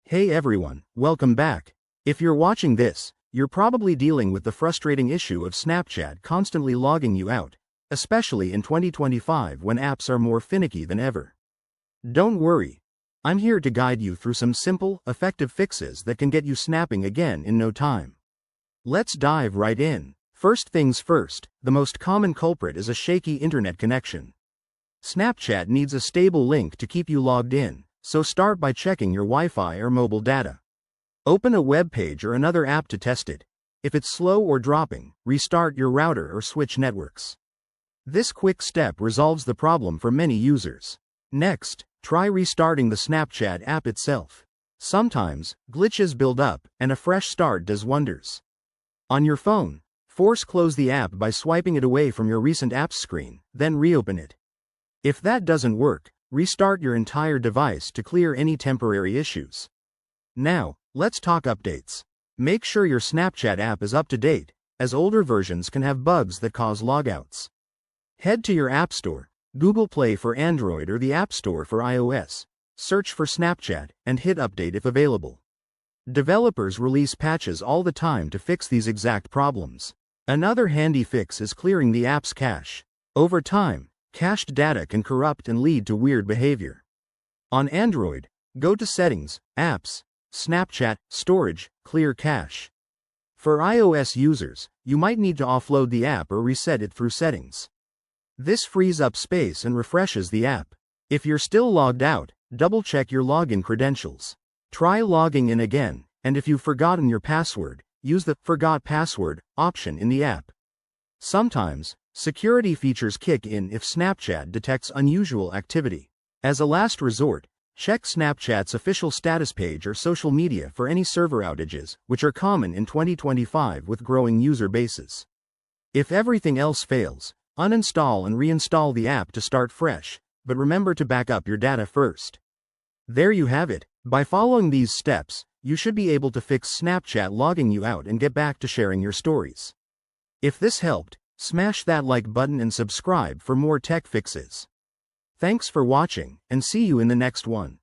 Hey everyone, welcome back. If you're watching this, you're probably dealing with the frustrating issue of Snapchat constantly logging you out, especially in 2025 when apps are more finicky than ever. Don't worry. I'm here to guide you through some simple, effective fixes that can get you snapping again in no time. Let's dive right in. First things first, the most common culprit is a shaky internet connection. Snapchat needs a stable link to keep you logged in, so start by checking your Wi-Fi or mobile data. Open a web page or another app to test it. If it's slow or dropping, restart your router or switch networks. This quick step resolves the problem for many users. Next, try restarting the Snapchat app itself. Sometimes, glitches build up, and a fresh start does wonders. On your phone, force close the app by swiping it away from your recent apps screen, then reopen it. If that doesn't work, restart your entire device to clear any temporary issues. Now, let's talk updates. Make sure your Snapchat app is up to date, as older versions can have bugs that cause logouts. Head to your App Store, Google Play for Android or the App Store for iOS, search for Snapchat, and hit update if available. Developers release patches all the time to fix these exact problems. Another handy fix is clearing the app's cache. Over time, cached data can corrupt and lead to weird behavior. On Android, go to Settings, Apps, Snapchat, Storage, Clear Cache. For iOS users, you might need to offload the app or reset it through Settings. This frees up space and refreshes the app. If you're still logged out, double-check your login credentials. Try logging in again, and if you've forgotten your password, use the Forgot Password option in the app. Sometimes, security features kick in if Snapchat detects unusual activity. As a last resort, check Snapchat's official status page or social media for any server outages, which are common in 2025 with growing user bases. If everything else fails, uninstall and reinstall the app to start fresh, but remember to back up your data first. There you have it. By following these steps, you should be able to fix Snapchat logging you out and get back to sharing your stories. If this helped, smash that like button and subscribe for more tech fixes. Thanks for watching, and see you in the next one.